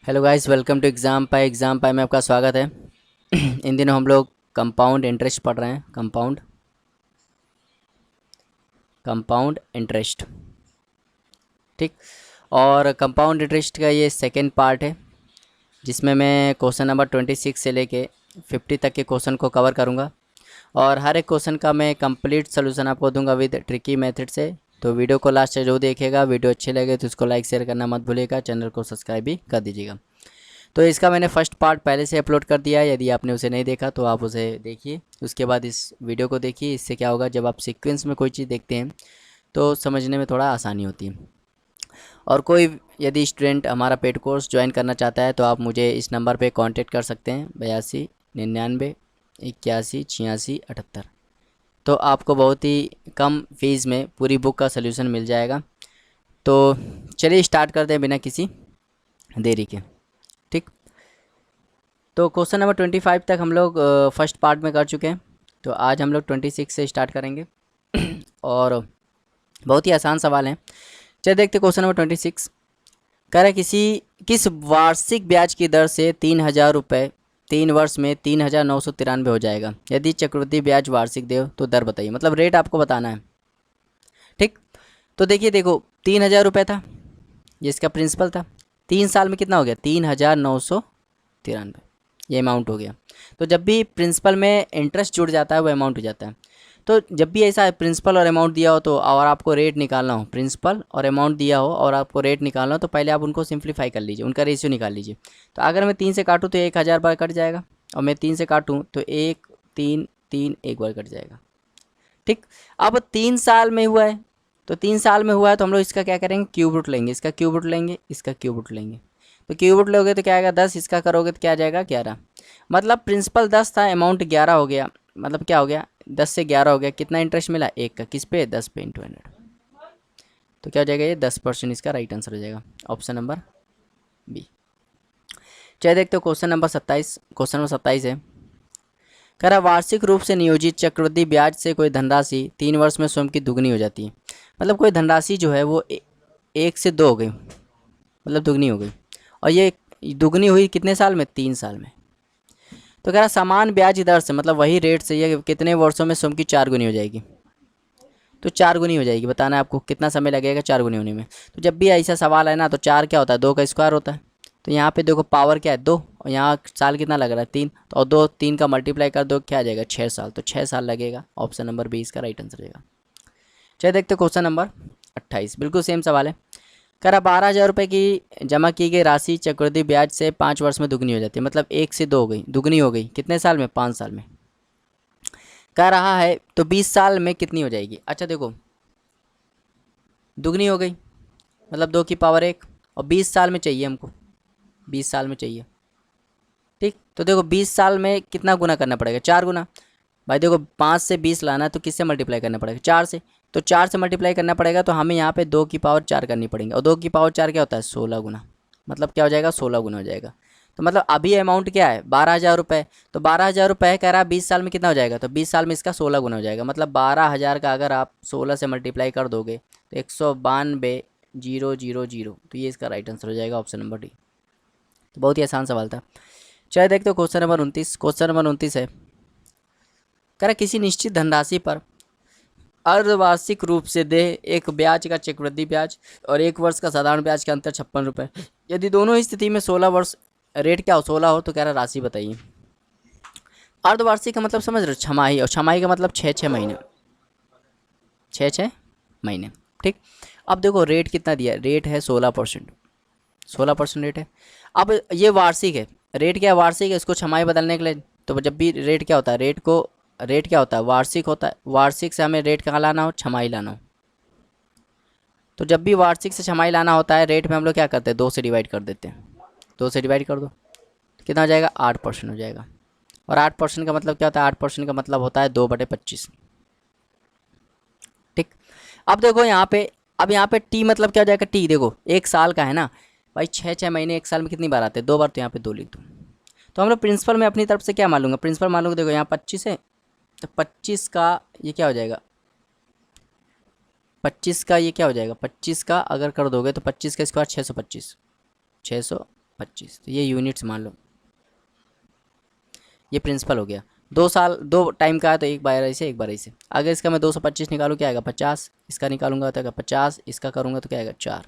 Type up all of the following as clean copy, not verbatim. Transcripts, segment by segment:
Hello guys, welcome to exam pi में आपका स्वागत है। इन दिनों हम लोग कंपाउंड इंटरेस्ट पढ़ रहे हैं। कंपाउंड इंटरेस्ट, ठीक। और कंपाउंड इंटरेस्ट का ये सेकेंड पार्ट है, जिसमें मैं क्वेश्चन नंबर 26 से लेके 50 तक के क्वेश्चन को कवर करूँगा। और हर एक क्वेश्चन का मैं कंप्लीट सोल्यूशन आपको दूंगा विद ट्रिकी मेथड से। तो वीडियो को लास्ट से जो देखेगा, वीडियो अच्छी लगे तो उसको लाइक शेयर करना मत भूलिएगा, चैनल को सब्सक्राइब भी कर दीजिएगा। तो इसका मैंने फर्स्ट पार्ट पहले से अपलोड कर दिया है, यदि आपने उसे नहीं देखा तो आप उसे देखिए, उसके बाद इस वीडियो को देखिए। इससे क्या होगा, जब आप सीक्वेंस में कोई चीज़ देखते हैं तो समझने में थोड़ा आसानी होती है। और कोई यदि स्टूडेंट हमारा पेड कोर्स ज्वाइन करना चाहता है तो आप मुझे इस नंबर पे कांटेक्ट कर सकते हैं, 82 99 81 86 78। तो आपको बहुत ही कम फीस में पूरी बुक का सलूशन मिल जाएगा। तो चलिए स्टार्ट करते हैं बिना किसी देरी के, ठीक। तो क्वेश्चन नंबर 25 तक हम लोग फर्स्ट पार्ट में कर चुके हैं। तो आज हम लोग 26 से स्टार्ट करेंगे। और बहुत ही आसान सवाल है। चलिए देखते क्वेश्चन नंबर 26। कह रहा है किस वार्षिक ब्याज की दर से 3,000 रुपये 3 वर्ष में 3,993 हो जाएगा। यदि चक्रवृद्धि ब्याज वार्षिक दे तो दर बताइए, मतलब रेट आपको बताना है, ठीक। तो देखो 3,000 रुपये था, जिसका प्रिंसिपल था। 3 साल में कितना हो गया, 3,993, ये अमाउंट हो गया। तो जब भी प्रिंसिपल में इंटरेस्ट जुड़ जाता है वो अमाउंट हो जाता है। तो जब भी ऐसा प्रिंसिपल और अमाउंट दिया हो तो और आपको रेट निकालना हो, प्रिंसिपल और अमाउंट दिया हो और आपको रेट निकालना हो, तो पहले आप उनको सिंप्लीफाई कर लीजिए, उनका रेशियो निकाल लीजिए। तो अगर मैं 3 से काटूँ तो 1,000 बार कट जाएगा, और मैं 3 से काटूँ तो 1 3 3 एक बार कट जाएगा, ठीक। अब 3 साल में हुआ है, तो 3 साल में हुआ है तो हम लोग इसका क्या करेंगे, क्यूब रूट लेंगे, इसका क्यूब रूट लेंगे, इसका क्यूब रूट लेंगे। तो क्यूब रूट लोगे तो क्या आएगा 10, इसका करोगे तो क्या आ जाएगा 11। मतलब प्रिंसिपल 10 था, अमाउंट 11 हो गया, मतलब क्या हो गया 10 से 11 हो गया। कितना इंटरेस्ट मिला, एक का, किस पे, 10 पे इंटू 100। तो क्या हो जाएगा, ये 10%, इसका राइट आंसर हो जाएगा ऑप्शन नंबर बी। चलिए देखते हो क्वेश्चन नंबर 27। क्वेश्चन नंबर 27 है, कह रहा वार्षिक रूप से नियोजित चक्रवृद्धि ब्याज से कोई धनराशि 3 वर्ष में स्वयं की दुगनी हो जाती है। मतलब कोई धनराशि जो है वो 1 से 2 हो गई, मतलब दुगनी हो गई। और ये दुगनी हुई कितने साल में, 3 साल में। तो कह रहा समान ब्याज दर से, मतलब वही रेट से ये कितने वर्षों में स्वयं की 4 गुनी हो जाएगी। तो 4 गुनी हो जाएगी, बताना है आपको कितना समय लगेगा 4 गुनी होने में। तो जब भी ऐसा सवाल है ना, तो 4 क्या होता है, 2 का स्क्वायर होता है। तो यहाँ पे देखो पावर क्या है 2, और यहाँ साल कितना लग रहा है 3, तो और 2 3 का मल्टीप्लाई कर दो, क्या आ जाएगा 6 साल। तो 6 साल लगेगा, ऑप्शन नंबर बी इसका राइट आंसर रहेगा। चलिए देखते क्वेश्चन नंबर 28, बिल्कुल सेम सवाल है। कह रहा 12,000 रुपये की जमा की गई राशि चक्रवृद्धि ब्याज से 5 वर्ष में दुगनी हो जाती है। मतलब 1 से 2 हो गई, दुगनी हो गई कितने साल में, 5 साल में। कह रहा है तो 20 साल में कितनी हो जाएगी। अच्छा देखो, दुगनी हो गई मतलब 2 की पावर 1, और 20 साल में चाहिए हमको, 20 साल में चाहिए, ठीक। तो देखो 20 साल में कितना गुना करना पड़ेगा, 4 गुना। भाई देखो 5 से 20 लाना है तो किससे मल्टीप्लाई करना पड़ेगा, 4 से। तो 4 से मल्टीप्लाई करना पड़ेगा, तो हमें यहाँ पे 2 की पावर 4 करनी पड़ेगी, और 2 की पावर 4 क्या होता है, 16 गुना। मतलब क्या हो जाएगा, 16 गुना हो जाएगा। तो मतलब अभी अमाउंट क्या है, 12,000 रुपये। तो 12,000 रुपये कह रहा है 20 साल में कितना हो जाएगा, तो 20 साल में इसका 16 गुना हो जाएगा। मतलब 12,000 का अगर आप 16 से मल्टीप्लाई कर दोगे तो 192,000, तो ये इसका राइट आंसर हो जाएगा ऑप्शन नंबर डी। तो बहुत ही आसान सवाल था। चलिए देखते हो क्वेश्चन नंबर 29। क्वेश्चन नंबर 29 है, कह रहा किसी निश्चित धनराशि पर अर्धवार्षिक रूप से दे एक ब्याज का चक्रवृद्धि ब्याज और 1 वर्ष का साधारण ब्याज का अंतर 56 रुपये। यदि दोनों ही स्थिति में 16 वर्ष रेट क्या हो, 16 हो, तो कह रहा राशि बताइए। अर्धवार्षिक का मतलब समझ रहे हो, छमाही, और छमाही का मतलब 6 6 महीने, 6 6 महीने, ठीक। अब देखो रेट कितना दिया है, रेट है 16%, 16% रेट है। अब ये वार्षिक है, रेट क्या है, वार्षिक है, इसको छमाही बदलने के लिए तो जब भी रेट क्या होता है, रेट क्या होता है, वार्षिक होता है। वार्षिक से हमें रेट कहाँ लाना हो, छमाही लाना हो। तो जब भी वार्षिक से छमाही लाना होता है, रेट में हम लोग क्या करते हैं, 2 से डिवाइड कर देते हैं। 2 से डिवाइड कर दो तो कितना हो जाएगा, 8% हो जाएगा। और 8% का मतलब क्या होता है, 8% का मतलब होता है 2/25, ठीक। अब देखो यहाँ पे, अब यहाँ पे टी मतलब क्या हो जाएगा, टी देखो 1 साल का है ना भाई, 6 6 महीने 1 साल में कितनी बार आते हैं, 2 बार, तो यहाँ पे 2 लिख दो। तो हम लोग प्रिंसिपल में अपनी तरफ से क्या मान लूँगा, प्रिंसिपल मान लूँगा। देखो यहाँ 25 है, तो 25 का ये क्या हो जाएगा, 25 का ये क्या हो जाएगा, 25 का अगर कर दोगे तो 25 का स्क्वायर 625, 600 25, तो ये यूनिट्स मान लो। ये प्रिंसिपल हो गया। 2 साल 2 टाइम का है तो एक बार ऐसे एक बार ऐसे। अगर इसका मैं 225 निकालूँ क्या आएगा 50, इसका निकालूंगा तो आएगा 50, इसका करूँगा तो क्या आएगा 4।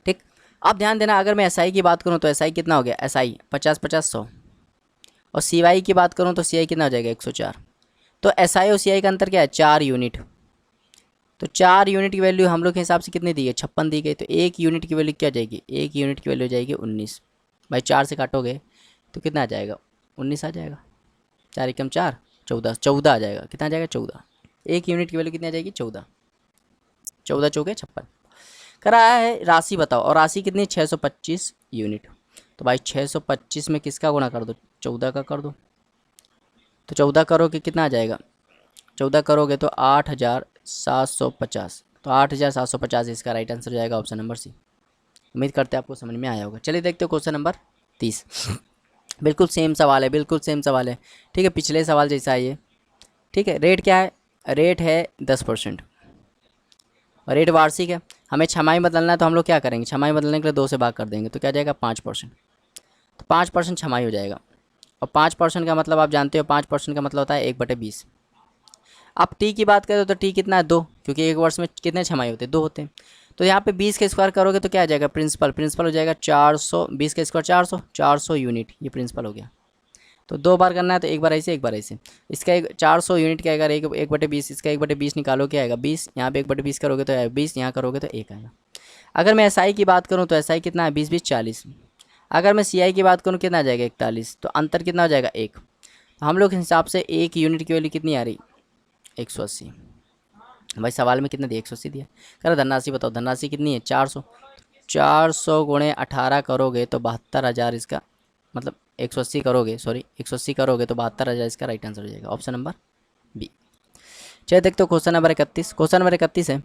ठीक। अब ध्यान देना, अगर मैं एसआई की बात करूँ तो एसआई कितना हो गया, एसआई 50 50 100, और सीवाई की बात करूँ तो सीआई कितना हो जाएगा 104। तो एसआई और सीआई का अंतर क्या है, 4 यूनिट। तो 4 यूनिट की वैल्यू हम लोग के हिसाब से कितनी दी है, 56 दी गई। तो 1 यूनिट की वैल्यू क्या जाएगी, 1 यूनिट की वैल्यू जाएगी 19। भाई 4 से काटोगे तो कितना आ जाएगा, 19 आ जाएगा। 4 एकम 4, 14, 14 आ जाएगा। कितना आ जाएगा 14। 1 यूनिट की वैल्यू कितनी आ जाएगी 14, 14 चौके 56। कराया है, राशि बताओ, और राशि कितनी 625 यूनिट। तो भाई 625 में किसका गुणा कर दो, 14 का कर दो। तो 14 करोगे कितना आ जाएगा, 14 करोगे तो 8750। तो 8750 इसका राइट आंसर हो जाएगा, ऑप्शन नंबर सी। उम्मीद करते हैं आपको समझ में आया होगा। चलिए देखते हो क्वेश्चन नंबर 30। बिल्कुल सेम सवाल है, बिल्कुल सेम सवाल है। ठीक है, पिछले सवाल जैसा है ये। ठीक है, रेट क्या है, रेट है 10%, और रेट वार्षिक है। हमें छमाही बदलना है तो हम लोग क्या करेंगे, छमाही बदलने के लिए 2 से भाग कर देंगे तो क्या जाएगा 5%। तो 5% छमाही हो जाएगा, और 5% का मतलब आप जानते हो, 5% का मतलब होता है 1/20। अब टी की बात करें तो टी कितना है 2, क्योंकि एक वर्ष में कितने छमाही होते हैं 2 होते हैं। तो यहाँ पे 20 का स्क्वायर करोगे तो क्या आ जाएगा, प्रिंसिपल हो जाएगा 400, 20 का स्क्वायर 400, 400 यूनिट, ये प्रिंसिपल हो गया। तो 2 बार करना है तो एक बार ऐसे एक बार ऐसे। इसका एक 400 यूनिट का अगर 1/20, इसका 1/20 निकालो क्या आएगा 20, यहाँ पे 1/20 करोगे तो आएगा 20, यहाँ करोगे तो 1 आएगा। अगर मैं एसआई की बात करूँ तो एसआई कितना है 20 20 40। अगर मैं सीआई की बात करूँ कितना आ जाएगा 41, तो अंतर कितना हो जाएगा 1। तो हम लोग के हिसाब से 1 यूनिट की वैल्यू कितनी आ रही 180। भाई सवाल में कितना दिया 180 दिया। कह धनराशि बताओ, धनराशि कितनी है 400। 400 गुणे 18 करोगे तो 72,000 इसका, मतलब 180 करोगे, सॉरी 180 करोगे तो 72,000 इसका राइट आंसर हो जाएगा, ऑप्शन नंबर बी। चलिए देखते हो क्वेश्चन नंबर 31। क्वेश्चन नंबर 31 है,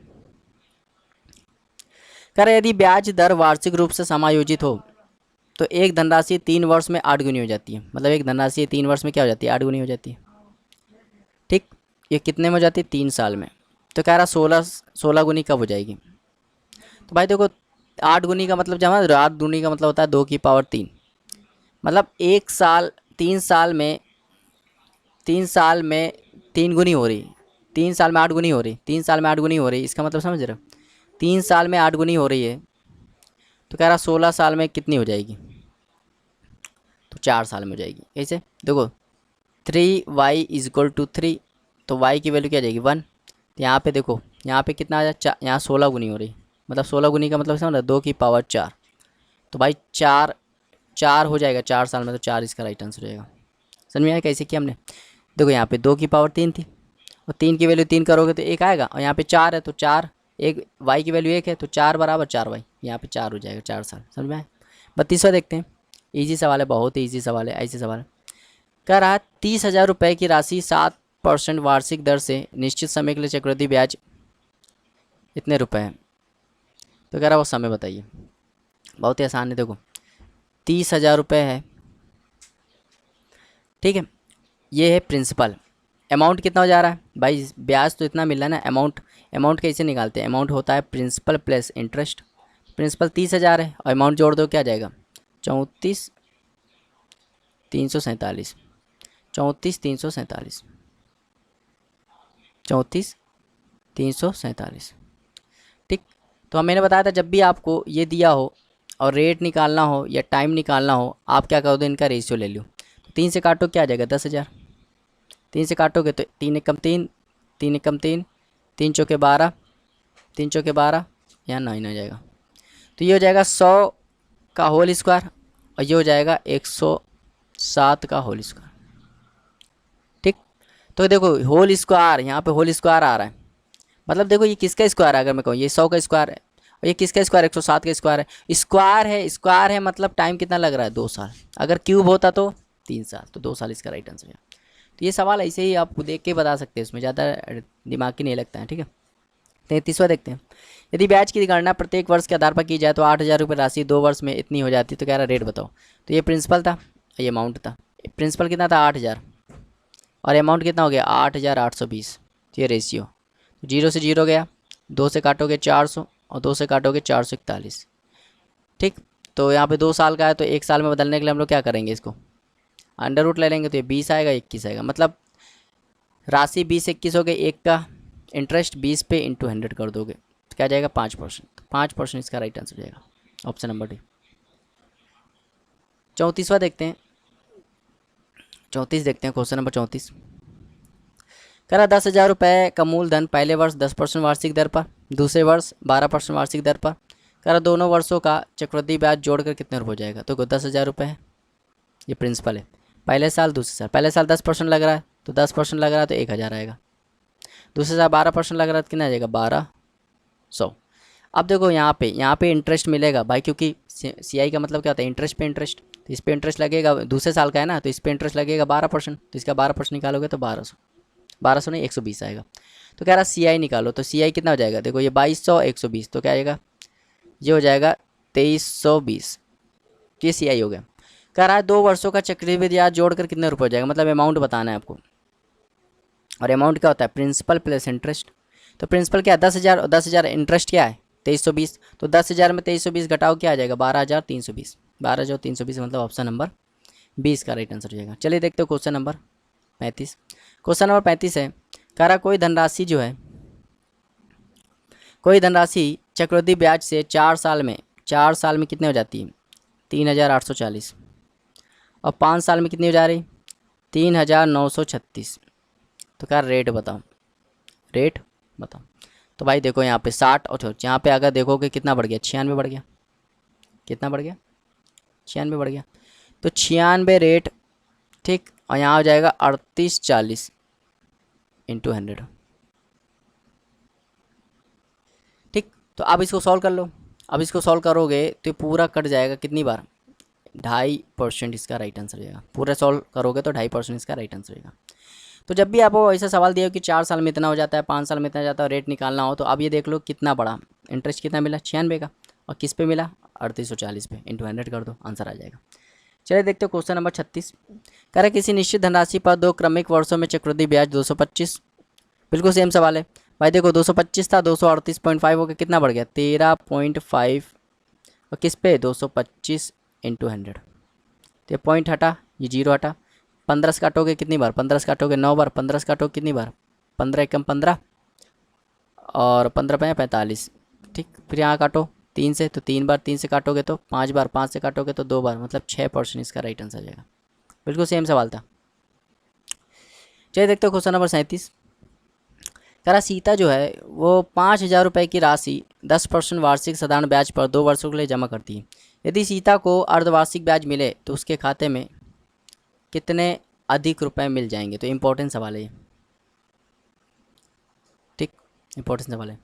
कर यदि ब्याज दर वार्षिक रूप से समायोजित हो तो एक धनराशि 3 वर्ष में 8 गुनी हो जाती है। मतलब एक धनराशि 3 वर्ष में क्या हो जाती है 8 गुनी हो जाती है। ठीक, ये कितने में हो जाती है 3 साल में। तो कह रहा 16 गुनी कब हो जाएगी। तो भाई देखो 8 गुनी का मतलब जब 8 गुनी का मतलब होता है 2 की पावर 3, मतलब 1 साल 3 साल में 3 गुनी हो रही, 3 साल में 8 गुनी हो रही, 3 साल में 8 गुनी हो रही, इसका मतलब समझ रहे हो 3 साल में 8 गुनी हो रही है। तो कह रहा 16 साल में कितनी हो जाएगी, तो 4 साल में हो जाएगी। कैसे देखो 3y = 3, तो y की वैल्यू क्या आ जाएगी 1। तो यहाँ पे देखो, यहाँ पे कितना आ जाए, यहाँ 16 गुनी हो रही, मतलब 16 गुनी का मतलब समझ 2 की पावर 4। तो भाई 4 हो जाएगा 4 साल में, तो 4 इसका राइट आंसर हो जाएगा। समझ में आया कैसे किया हमने। देखो यहाँ पे 2 की पावर 3 थी, और 3 की वैल्यू 3 करोगे तो 1 आएगा, और यहाँ पे 4 है तो 4, एक y की वैल्यू 1 है तो 4 बराबर 4y, यहाँ पे 4 हो जाएगा 4 साल। समझ में आया। 32वां देखते हैं, ईजी सवाल है, बहुत ही ईजी सवाल है। ऐसे सवाल कह रहा 30,000 रुपये की राशि 7% वार्षिक दर से निश्चित समय के लिए चक्रवृद्धि ब्याज इतने रुपए है। तो कह रहा वो समय बताइए। बहुत ही आसान है, देखो 30,000 रुपये है, ठीक है, ये है प्रिंसिपल। अमाउंट कितना हो जा रहा है भाई, ब्याज तो इतना मिल रहा है ना। अमाउंट कैसे निकालते हैं, अमाउंट होता है प्रिंसिपल प्लस इंटरेस्ट। प्रिंसिपल 30,000 है और अमाउंट जोड़ दो क्या आ जाएगा 34,347, 34,347, 34,347। ठीक। तो मैंने बताया था जब भी आपको ये दिया हो और रेट निकालना हो या टाइम निकालना हो, आप क्या करो, इनका रेशियो ले लो। तो 3 से काटो क्या आ जाएगा 10,000। 3 से काटोगे तो 3 एकम 3, 3 एकम 3, 3 चौके 12, 3 चौके 12, यहाँ 9 हो जाएगा। तो ये हो जाएगा 100 का होल स्क्वायर, और ये हो जाएगा 107 का होल स्क्वायर। ठीक। तो देखो होल स्क्वायर, यहाँ पे होल स्क्वायर आ रहा है, मतलब देखो ये किसका स्क्वायर है, अगर मैं कहूँ ये 100 का स्क्वायर है, और ये किसका स्क्वायर 107 का स्क्वायर है। स्क्वायर है मतलब टाइम कितना लग रहा है 2 साल। अगर क्यूब होता तो 3 साल, तो 2 साल इसका राइट आंसर है। तो ये सवाल ऐसे ही आप देख के बता सकते हैं, इसमें ज़्यादा दिमाग की नहीं लगता है। ठीक है, 33वां देखते हैं, यदि ब्याज की गणना प्रत्येक वर्ष के आधार पर की जाए तो 8,000 रुपये राशि 2 वर्ष में इतनी हो जाती है। तो कह रहा रेट बताओ। तो ये प्रिंसिपल था, ये अमाउंट था। प्रिंसिपल कितना था 8,000, और अमाउंट कितना हो गया 8,820। तो ये रेशियो 0 से 0 गया, 2 से काटोगे 400, और 2 से काटोगे 441। ठीक। तो यहाँ पे 2 साल का है, तो 1 साल में बदलने के लिए हम लोग क्या करेंगे, इसको अंडर रूट ले लेंगे, तो ये 20 आएगा, 21 आएगा। मतलब राशि 20-21 हो गई, एक का इंटरेस्ट 20 पे इंटू 100 कर दोगे तो क्या जाएगा 5%। 5% इसका राइट आंसर जाएगा, ऑप्शन नंबर डी। 34वां देखते हैं, 34 देखते हैं, क्वेश्चन नंबर 34 कह रहा 10,000 रुपये का मूलधन पहले वर्ष 10% वार्षिक दर पर, दूसरे वर्ष 12% वार्षिक दर पर, कह रहा दोनों वर्षों का चक्रवृद्धि ब्याज जोड़कर कितने रुपये हो जाएगा। तो 10,000 रुपये है, ये प्रिंसिपल है, पहले साल दूसरे साल, पहले साल 10% लग रहा है तो 10% लग रहा है तो 1,000 आएगा, दूसरे साल 12% लग रहा है तो कितना आ जाएगा 1,200। अब देखो यहाँ पे इंटरेस्ट मिलेगा भाई, क्योंकि CI का मतलब क्या होता है, इंटरेस्ट पे इंटरेस्ट, तो इस पे इंटरेस्ट लगेगा, दूसरे साल का है ना, तो इस पे इंटरेस्ट लगेगा 12%, तो इसका 12% निकालोगे तो 1200 नहीं 120 आएगा। तो कह रहा CI निकालो, तो CI कितना हो जाएगा, देखो ये 2200 120 तो क्या आएगा, ये हो जाएगा 2320, ये CI हो गया। कह रहा है 2 वर्षों का चक्रवृद्धि ब्याज जोड़कर कितने रुपये हो जाएगा, मतलब अमाउंट बताना है आपको, और अमाउंट क्या होता है प्रिंसिपल प्लस इंटरेस्ट। तो प्रिंसिपल क्या है 10,000 और 10,000 इंटरेस्ट क्या है 2320, तो 10,000 में 2320 घटाओ क्या आ जाएगा 12,320, 12,320 मतलब ऑप्शन नंबर 20 का राइट आंसर हो जाएगा। चलिए देखते हो क्वेश्चन नंबर 35। क्वेश्चन नंबर 35 है, कह रहा कोई धनराशि जो है, कोई धनराशि चक्रवृद्धि ब्याज से 4 साल में कितने हो जाती है 3,840, और 5 साल में कितनी हो जा रही 3,936। तो क्या रेट बताओ, रेट बताओ। तो भाई देखो यहाँ पे 60 और यहाँ पे अगर देखोगे कितना बढ़ गया 96 बढ़ गया, कितना बढ़ गया 96 बढ़ गया, तो 96 रेट, ठीक, और यहाँ हो जाएगा 3840 इंटू 100, ठीक। तो अब इसको सॉल्व कर लो, अब इसको सॉल्व करोगे तो पूरा कट जाएगा कितनी बार 2.5% इसका राइट आंसर जाएगा, पूरा सॉल्व करोगे तो 2.5% इसका राइट आंसर जाएगा। तो जब भी आपको ऐसा सवाल दिया हो कि 4 साल में इतना हो जाता है, 5 साल में इतना जाता है, रेट निकालना हो, तो अब ये देख लो कितना बड़ा इंटरेस्ट कितना मिला 96 का, और किस पे मिला 3840 पे, इंटू 100 कर दो आंसर आ जाएगा। चलिए देखते हो क्वेश्चन नंबर 36। कह रहे किसी निश्चित धनराशि पर 2 क्रमिक वर्षों में चक्रवृद्धि ब्याज 225, बिल्कुल सेम सवाल है भाई। देखो 225 था, 238.5 हो गया, कितना बढ़ गया 13.5, और किस पे 225 इंटू 100, तो ये पॉइंट हटा, ये 0 हटा, 15 से काटोगे कितनी बार 15 से काटोगे 9 बार, 15 से काटोगे कितनी बार 15 एकम 15, और 15 45, ठीक। फिर यहाँ काटो 3 से, तो 3 बार 3 से काटोगे तो 5 बार, 5 से काटोगे तो 2 बार, मतलब 6% इसका राइट आंसर जाएगा। बिल्कुल सेम सवाल था। चलिए देखते हो क्वेश्चन नंबर 37। कह रहा सीता जो है वो 5,000 रुपये की राशि 10% वार्षिक साधारण ब्याज पर 2 वर्षों के लिए जमा करती है। यदि सीता को अर्धवार्षिक ब्याज मिले तो उसके खाते में कितने अधिक रुपए मिल जाएंगे। तो इम्पोर्टेंट सवाल है ये, ठीक, इम्पोर्टेंट सवाल है।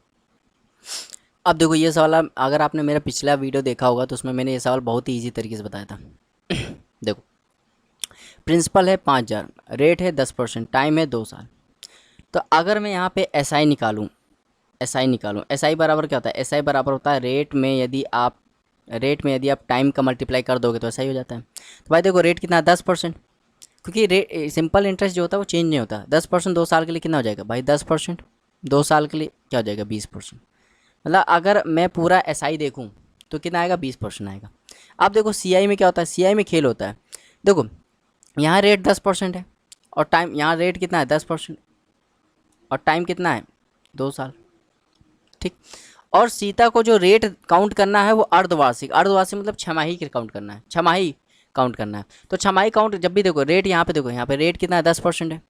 अब देखो ये सवाल अगर आपने मेरा पिछला वीडियो देखा होगा तो उसमें मैंने ये सवाल बहुत ही ईजी तरीके से बताया था। देखो प्रिंसिपल है 5,000, रेट है 10%, टाइम है 2 साल। तो अगर मैं यहाँ पे SI निकालूँ, SI बराबर क्या होता है, SI बराबर होता है रेट में यदि आप टाइम का मल्टीप्लाई कर दोगे तो SI हो जाता है। तो भाई देखो रेट कितना 10%, क्योंकि रेट सिंपल इंटरेस्ट जो होता है वो चेंज नहीं होता। 10% 2 साल के लिए कितना हो जाएगा भाई 10%, 2 साल के लिए क्या हो जाएगा 20%। मतलब अगर मैं पूरा SI देखूं तो कितना आएगा 20% आएगा। अब देखो CI में क्या होता है, CI में खेल होता है। देखो यहाँ रेट 10% है और टाइम, यहाँ रेट कितना है 10% और टाइम कितना है 2 साल, ठीक। और सीता को जो रेट काउंट करना है वो अर्धवार्षिक मतलब छमाही के काउंट करना है, छमाही काउंट करना है। तो छमाही काउंट जब भी देखो रेट यहाँ पे देखो, यहाँ पे रेट कितना है 10% है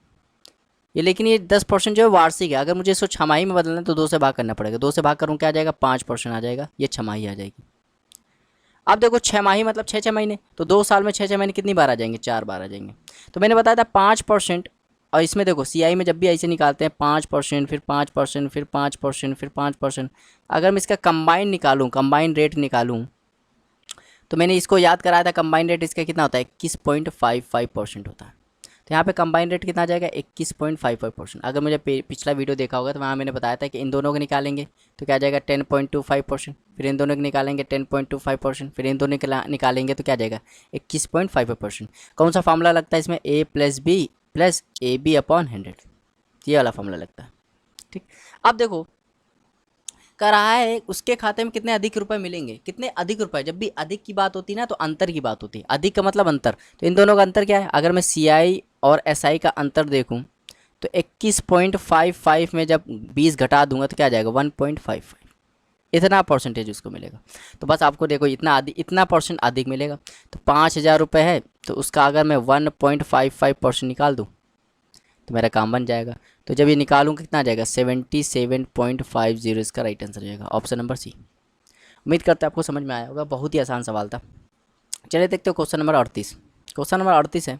ये, लेकिन ये 10% जो है वार्षिक है। अगर मुझे इसको छमाही में बदलना है तो 2 से भाग करना पड़ेगा, 2 से भाग करूँ क्या आ जाएगा 5% आ जाएगा, ये छमाही आ जाएगी। अब देखो 6 माही मतलब 6 महीने, तो 2 साल में 6 महीने कितनी बार आ जाएंगे 4 बार आ जाएंगे। तो मैंने बताया था 5%, और इसमें देखो CI में जब भी ऐसे निकालते हैं 5%, फिर 5%, फिर 5%, फिर 5%। अगर मैं इसका कंबाइन निकालूँ, कंबाइन रेट निकालूँ, तो मैंने इसको याद कराया था कंबाइन रेट इसका कितना होता है 21.55% होता है। तो यहाँ पे कंबाइन रेट कितना आ जाएगा 21.55%। अगर मुझे पिछला वीडियो देखा होगा तो वहाँ मैंने बताया था कि इन दोनों को निकालेंगे तो क्या आ जाएगा 10.25%, फिर इन दोनों को निकालेंगे 10.25%, फिर इन दोनों के निकालेंगे तो क्या आ जाएगा 21.55%। कौन सा फार्मूला लगता है इसमें A + B + AB/100, ये वाला फार्मूला लगता है, ठीक। अब देखो कह रहा है उसके खाते में कितने अधिक रुपए मिलेंगे, कितने अधिक रुपए। जब भी अधिक की बात होती है ना तो अंतर की बात होती है, अधिक का मतलब अंतर। तो इन दोनों का अंतर क्या है, अगर मैं CI और SI का अंतर देखूं तो 21.55 में जब 20 घटा दूंगा तो क्या आ जाएगा 1.55, इतना परसेंटेज उसको मिलेगा। तो बस आपको देखो इतना परसेंट अधिक मिलेगा। तो 5,000 रुपये है तो उसका अगर मैं 1.55% निकाल दूँ तो मेरा काम बन जाएगा। तो जब ये निकालूँ कितना आ जाएगा 77.50, इसका राइट आंसर हो जाएगा ऑप्शन नंबर सी। उम्मीद करते हैं आपको समझ में आया होगा, बहुत ही आसान सवाल था। चलिए देखते हो क्वेश्चन नंबर 38। क्वेश्चन नंबर 38 है,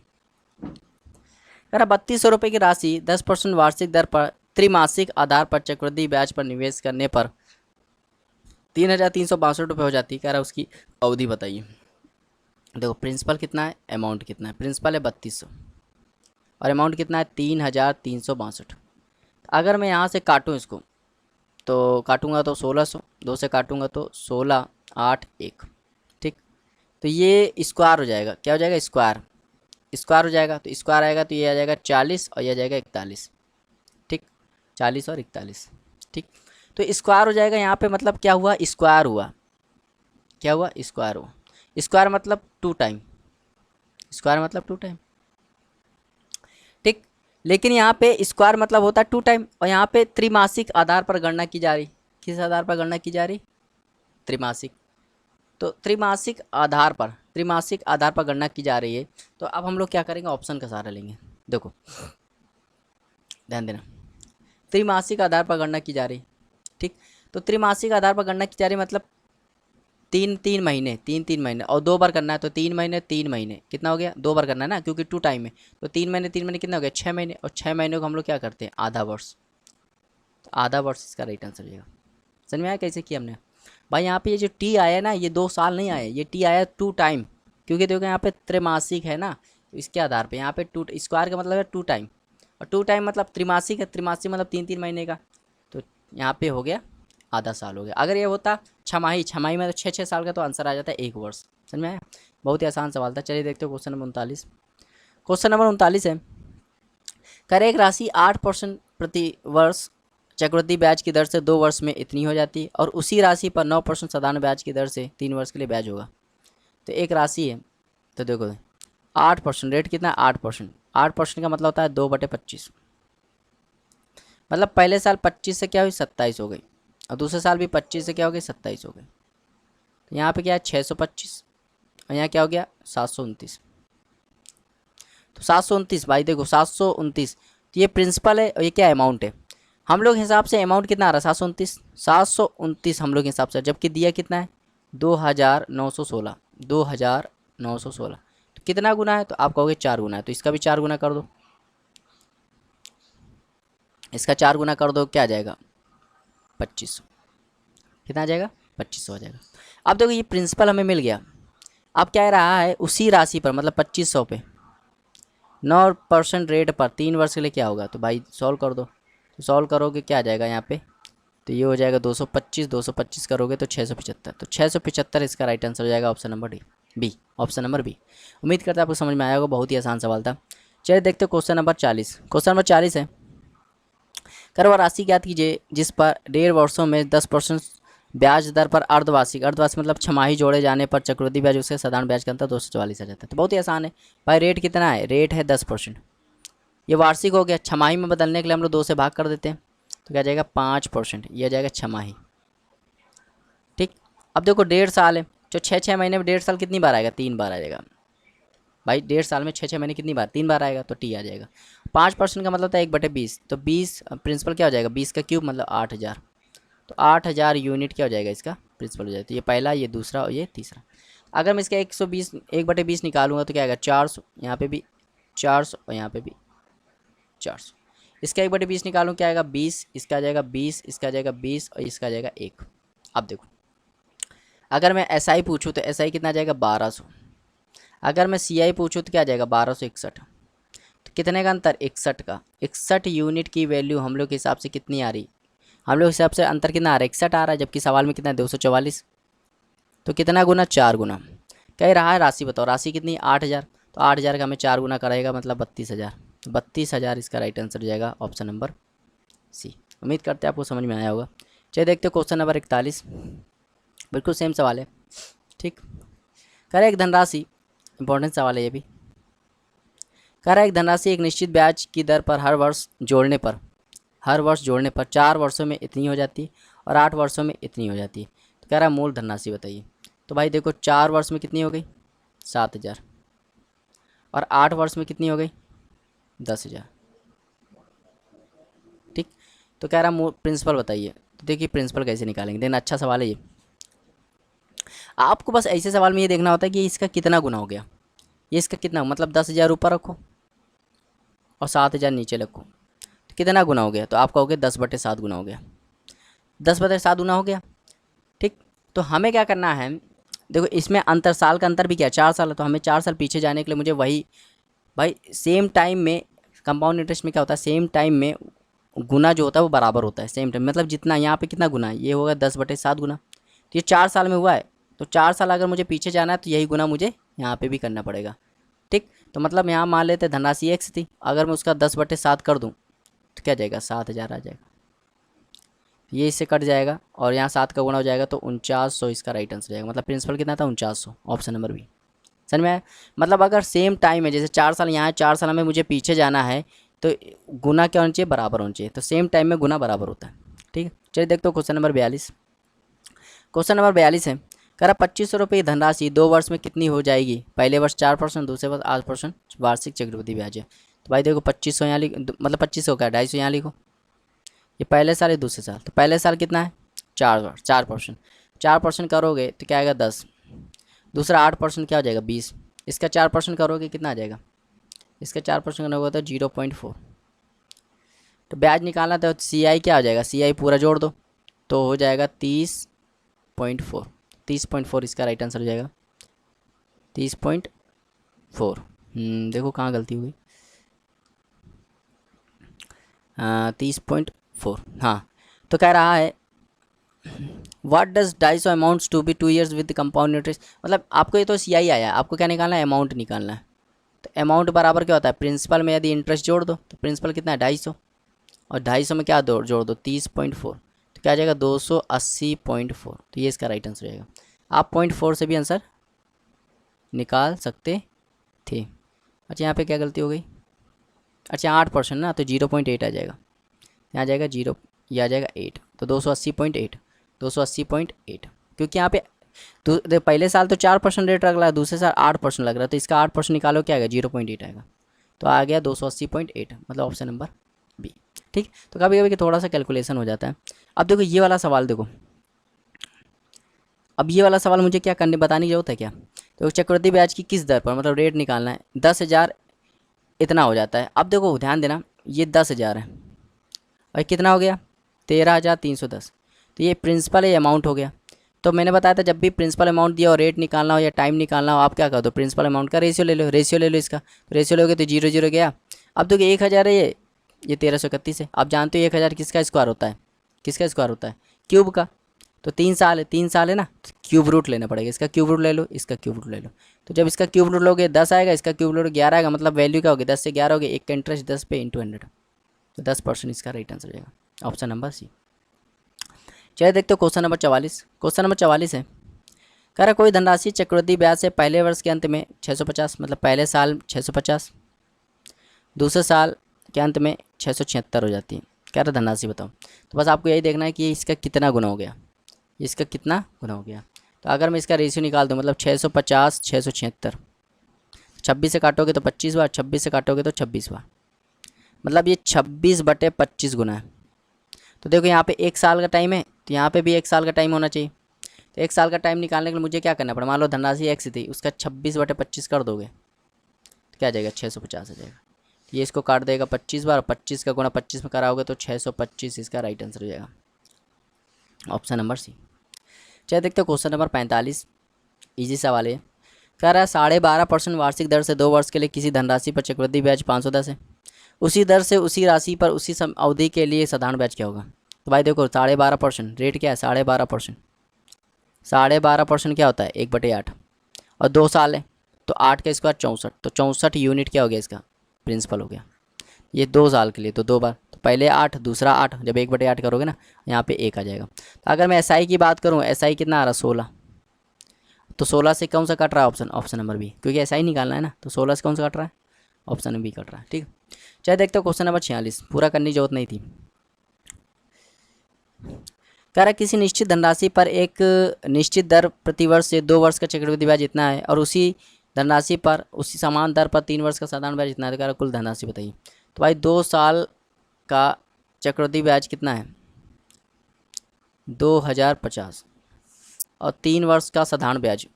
कह रहा 3200 रुपये की राशि 10% वार्षिक दर पर त्रिमासिक आधार पर चक्रवृद्धि ब्याज पर निवेश करने पर 3,362 रुपये हो जाती है। कह रहा उसकी अवधि बताइए। देखो प्रिंसिपल कितना है, अमाउंट कितना है। प्रिंसिपल है 3200 और अमाउंट कितना है 3,362। अगर मैं यहाँ से काटूँ इसको तो काटूँगा तो 1600, 2 से काटूँगा तो 16, 8, 1, ठीक। तो ये स्क्वायर हो जाएगा, क्या हो जाएगा स्क्वायर, स्क्वायर हो जाएगा। तो स्क्वायर आएगा तो ये आ जाएगा 40 और ये आ जाएगा 41, ठीक, 40 और 41, ठीक। तो स्क्वायर हो जाएगा यहाँ पे, मतलब क्या हुआ स्क्वायर हुआ, क्या हुआ स्क्वायर हुआ। स्क्वायर मतलब 2 टाइम, स्क्वायर मतलब 2 टाइम, ठीक। लेकिन यहाँ पे स्क्वायर मतलब होता है 2 टाइम और यहाँ पे त्रिमासिक आधार पर गणना की जा रही। किस आधार पर गणना की जा रही, त्रिमासिक। तो त्रिमासिक आधार पर गणना की जा रही है। तो अब हम लोग क्या करेंगे, ऑप्शन का सहारा लेंगे। देखो ध्यान देना, त्रिमासिक आधार पर गणना की जा रही, ठीक। तो त्रिमासिक आधार पर गणना की जा रही मतलब 3 महीने, 3 महीने और 2 बार करना है। तो 3 महीने कितना हो गया, 2 बार करना है ना क्योंकि 2 टाइम है। तो 3 महीने कितना हो गया 6 महीने, और 6 महीनों को हम लोग क्या करते हैं आधा वर्ष। तो आधा वर्ष इसका राइट आंसर होगा। समझ में आया कैसे किया हमने भाई। यहाँ पे ये जो टी आया ना ये 2 साल नहीं आया, ये टी आया 2 टाइम, क्योंकि देखो यहाँ पे त्रैमासिक है ना, तो इसके आधार पे यहाँ पे 2 स्क्वायर का मतलब है 2 टाइम, और 2 टाइम मतलब त्रिमासिक है, त्रिमासिक मतलब 3 महीने का। तो यहाँ पे हो गया आधा साल हो गया। अगर ये होता छमाही, छमाही में तो 6 साल का, तो आंसर आ जाता है 1 वर्ष। समझ में आया, बहुत ही आसान सवाल था। चलिए देखते हो क्वेश्चन नंबर 39। क्वेश्चन नंबर 39 है, करे एक राशि 8% प्रति वर्ष चक्रवृद्धि ब्याज की दर से 2 वर्ष में इतनी हो जाती है और उसी राशि पर 9% साधारण ब्याज की दर से 3 वर्ष के लिए ब्याज होगा। तो एक राशि है, तो देखो 8%, रेट कितना है 8%। 8% का मतलब होता है 2/25, मतलब पहले साल 25 से क्या हुई 27 हो गई, और दूसरे साल भी 25 से क्या हो गई 27 हो गई। तो यहाँ पे क्या है 625 और यहाँ क्या हो गया 729। तो 729 भाई देखो 729, तो ये प्रिंसिपल है और ये क्या अमाउंट है। हम लोग हिसाब से अमाउंट कितना आ रहा है 729 हम लोग हिसाब से, जबकि दिया कितना है 2,916, 2,916। तो कितना गुना है, तो आप कहोगे 4 गुना है, तो इसका भी 4 गुना कर दो, इसका 4 गुना कर दो, क्या आ जाएगा 2500। कितना आ जाएगा 2500 आ जाएगा। अब देखो ये प्रिंसिपल हमें मिल गया, अब क्या रहा है उसी राशि पर मतलब 2500 पे 9% रेट पर 3 वर्ष के लिए क्या होगा। तो भाई सॉल्व कर दो, तो सॉल्व करोगे क्या आ जाएगा यहाँ पे, तो ये हो जाएगा 225, 225 करोगे तो 675। तो 675 इसका राइट आंसर हो जाएगा option number B, option number B. उम्मीद करते हैं आपको समझ में आया होगा, बहुत ही आसान सवाल था। चलिए देखते हो क्वेश्चन नंबर 40। क्वेश्चन नंबर 40 है, कर वह राशि ज्ञात कीजिए जिस पर 1.5 वर्षों में 10% ब्याज दर पर अर्धवार्षिक मतलब छमाही जोड़े जाने पर चक्रवृद्धि ब्याज उसके साधारण ब्याज का अंतर 244 आ जाता है। तो बहुत ही आसान है भाई, रेट कितना है, रेट है 10%। ये वार्षिक हो गया, छमाही में बदलने के लिए हम लोग 2 से भाग कर देते हैं, तो क्या जाएगा 5%, ये आ जाएगा छमाही, ठीक। अब देखो 1.5 साल है, जो 6 महीने में 1.5 साल कितनी बार आएगा 3 बार आ जाएगा भाई। 1.5 साल में 6 महीने कितनी बार 3 बार आएगा, तो टी आ जाएगा। 5% का मतलब था 1/20, तो 20 प्रिंसिपल क्या हो जाएगा 20 का क्यूब मतलब 8,000। तो 8,000 यूनिट क्या हो जाएगा इसका प्रिंसिपल हो जाएगा। तो ये पहला, ये दूसरा और ये तीसरा। अगर मैं इसका 120 1/20 निकालूंगा तो क्या आएगा 400, यहाँ पे भी 400 और यहाँ पे भी 400। इसका 1/20 निकालूँ क्या आएगा 20, इसका आ जाएगा 20, इसका आ जाएगा 20 और इसका आ जाएगा 1। अब देखो अगर मैं SI पूछूँ तो SI कितना आ जाएगा 1200। अगर मैं CI पूछूँ तो क्या आ जाएगा 1261। तो कितने का अंतर 61 का, 61 यूनिट की वैल्यू हम लोग के हिसाब से कितनी आ रही, हम लोग हिसाब से अंतर कितना आ रहा है 61 आ रहा है, जबकि सवाल में कितना है 244। तो कितना गुना 4 गुना कह रहा है, राशि बताओ राशि कितनी 8,000। तो 8,000 का हमें 4 गुना करेगा मतलब 32,000। तो 32,000 इसका राइट आंसर हो जाएगा ऑप्शन नंबर सी। उम्मीद करते हैं आपको समझ में आया होगा। चलिए देखते हैं क्वेश्चन नंबर 41, बिल्कुल सेम सवाल है। ठीक, कह रहा है एक धनराशि, इंपॉर्टेंट सवाल है ये भी। कह रहा है एक धनराशि एक निश्चित ब्याज की दर पर हर वर्ष जोड़ने पर 4 वर्षों में इतनी हो जाती है और 8 वर्षों में इतनी हो जाती है। तो कह रहा है मूल धनराशि बताइए। तो भाई देखो 4 वर्ष में कितनी हो गई 7,000 और 8 वर्ष में कितनी हो गई 10,000। ठीक, तो कह रहा है प्रिंसिपल बताइए। तो देखिए प्रिंसिपल कैसे निकालेंगे, देना अच्छा सवाल है ये। आपको बस ऐसे सवाल में ये देखना होता है कि इसका कितना गुना हो गया, ये इसका कितना, मतलब 10,000 ऊपर रखो और 7,000 नीचे रखो, तो कितना गुना हो गया, तो आप कहोगे 10/7 गुना हो गया, 10/7 गुना हो गया। ठीक, तो हमें क्या करना है, देखो इसमें अंतर, साल का अंतर भी क्या है 4 साल है, तो हमें 4 साल पीछे जाने के लिए मुझे वही, भाई सेम टाइम में कंपाउंड इंटरेस्ट में क्या होता है, सेम टाइम में गुना जो होता है वो बराबर होता है। सेम टाइम मतलब जितना यहाँ पे कितना गुना है, ये होगा 10/7 गुना, तो ये 4 साल में हुआ है, तो 4 साल अगर मुझे पीछे जाना है तो यही गुना मुझे यहाँ पे भी करना पड़ेगा। ठीक, तो मतलब यहाँ मान लेते धनराशि x थी, अगर मैं उसका 10/7 कर दूँ तो क्या जाएगा 7,000 आ जाएगा, ये इससे कट जाएगा और यहाँ 7 का गुना हो जाएगा, तो 4900 इसका राइट आंसर जाएगा। मतलब प्रिंसिपल कितना था 4900, ऑप्शन नंबर बी। समझ में आया? मतलब अगर सेम टाइम है, जैसे 4 साल यहाँ है, 4 साल में मुझे पीछे जाना है, तो गुना क्या होना चाहिए, बराबर होना चाहिए, तो सेम टाइम में गुना बराबर होता है। ठीक है, चलिए देखते हो क्वेश्चन नंबर 42। क्वेश्चन नंबर 42 है, कह रहा 2500 रुपये की धनराशि 2 वर्ष में कितनी हो जाएगी। पहले वर्ष 4%, दूसरे वर्ष 8% वार्षिक चक्रवृद्धि ब्याज है। तो भाई देखो 2500 यहाँ लिख, मतलब 2500 का 250 यहाँ लिखो, ये पहले साल है दूसरे साल, तो पहले साल कितना है 4%, 4% करोगे तो क्या आएगा 10, दूसरा 8% क्या हो जाएगा 20, इसका 4% करोगे कितना आ जाएगा, इसका 4% करना होगा तो 0.4। तो ब्याज निकालना तो CI क्या हो जाएगा, CI पूरा जोड़ दो तो हो जाएगा 30.4, 30.4 इसका राइट आंसर हो जाएगा 30.4। देखो कहाँ गलती हुई, 30.4। हाँ, तो कह रहा है what does 250 amounts to be 2 years with compound interest. मतलब आपको ये तो CI आया है, आपको क्या निकालना है, अमाउंट निकालना है। तो अमाउंट बराबर क्या होता है, प्रिंसिपल में यदि इंटरेस्ट जोड़ दो तो प्रिंसिपल कितना है 250, और 250 में क्या जोड़ दो 30.4, तो क्या आ जाएगा 280.4। तो ये इसका राइट आंसर रहेगा। आप 0.4 से भी आंसर निकाल सकते थे। अच्छा यहाँ पे क्या गलती हो गई, अच्छा 8% ना, तो 0.8 आ जाएगा, यहाँ आ जाएगा 0, ये आ जाएगा 8, तो 280.8, 280.8, क्योंकि यहाँ पे तो पहले साल तो 4% रेट लग रहा है, दूसरे साल 8% लग रहा है, तो इसका 8% निकालो क्या आएगा 0.8 आएगा, तो आ गया 280.8, मतलब ऑप्शन नंबर बी। ठीक, तो कभी कभी थोड़ा सा कैलकुलेशन हो जाता है। अब देखो ये वाला सवाल देखो, अब ये वाला सवाल मुझे क्या करने बताने की जरूरत है क्या, तो चक्रवृद्धि ब्याज की किस दर पर, मतलब रेट निकालना है, 10,000 इतना हो जाता है। अब देखो ध्यान देना, ये 10,000 है और कितना हो गया 13,310, तो ये प्रिंसिपल है, अमाउंट हो गया। तो मैंने बताया था जब भी प्रिंसिपल अमाउंट दिया और रेट निकालना हो या टाइम निकालना हो, आप क्या कर दो प्रिंसिपल अमाउंट का रेशियो ले लो, रेशियो ले लो इसका, तो रेशियो लोगे तो 0 0 गया। अब देखिए 1,000 है, ये 1331 है। आप जानते हो 1,000 किसका स्क्वायर होता है, किसका स्क्वायर होता है क्यूब का, तो 3 साल है, 3 साल है ना, तो क्यूब रूट लेना पड़ेगा, इसका क्यूब रूट ले लो, इसका क्यूब रूट ले लो। तो जब इसका क्यूब रूट लोगे 10 आएगा, इसका क्यूब रूट 11 आएगा, मतलब वैल्यू क्या होगी 10 से 11 होगी, एक का इंटरेस्ट 10 पे इंटू 100, तो 10% इसका राइट आंसर रहेगा, ऑप्शन नंबर सी। चलिए देखते हो क्वेश्चन नंबर 44। क्वेश्चन नंबर 44 है, कह रहा कोई धनराशि चक्रवृद्धि ब्याज से पहले वर्ष के अंत में 650, मतलब पहले साल 650, दूसरे साल के अंत में 676 हो जाती है। कह रहा धनराशि बताओ। तो बस आपको यही देखना है कि इसका कितना गुना हो गया, इसका कितना गुना हो गया। तो अगर मैं इसका रेशियो निकाल दूँ, मतलब 650 676, 26 से काटोगे तो 25 बार, 26 से काटोगे तो 26 बार, मतलब ये 26/25 गुना है। तो देखो यहाँ पे 1 साल का टाइम है, तो यहाँ पे भी 1 साल का टाइम होना चाहिए। तो 1 साल का टाइम निकालने के लिए मुझे क्या करना पड़ा, मान लो धनराशि x थी, उसका 26/25 कर दोगे तो क्या आ जाएगा 650 आ जाएगा। ये इसको काट देगा 25 बार, 25 का गुणा 25 में कराओगे तो 625 इसका राइट आंसर हो जाएगा, ऑप्शन नंबर सी। चलिए देखते हो क्वेश्चन नंबर 45, इजी सवाल है। कह रहा है 12.5% वार्षिक दर से 2 वर्ष के लिए किसी धनराशि पर चक्रवृद्धि ब्याज 510 है, उसी दर से उसी राशि पर उसी अवधि के लिए साधारण ब्याज क्या होगा। तो भाई देखो 12.5% रेट क्या है 12.5%, 12.5% क्या होता है 1/8, और 2 साल है तो 8 का स्क्वायर 64, तो 64 यूनिट क्या हो गया इसका प्रिंसिपल हो गया। ये 2 साल के लिए तो 2 बार, तो पहले 8 दूसरा 8, जब 1/8 करोगे ना यहाँ पे 1 आ जाएगा। तो अगर मैं SI की बात करूँ, SI कितना आ रहा 16, तो 16 से कौन सा कट रहा है? ऑप्शन नंबर बी, क्योंकि SI निकालना है ना, तो 16 से कौन सा कट रहा है? ऑप्शन बी कट रहा है। ठीक, चलिए देखते हो क्वेश्चन नंबर 46, पूरा करने की जरूरत नहीं थी। कह रहा है किसी निश्चित धनराशि पर एक निश्चित दर प्रतिवर्ष से 2 वर्ष का चक्रवृद्धि ब्याज इतना है और उसी धनराशि पर उसी समान दर पर 3 वर्ष का साधारण ब्याज इतना है। कह रहा कुल धनराशि बताइए। तो भाई 2 साल का चक्रवृद्धि ब्याज कितना है? 2050, और 3 वर्ष का साधारण ब्याज,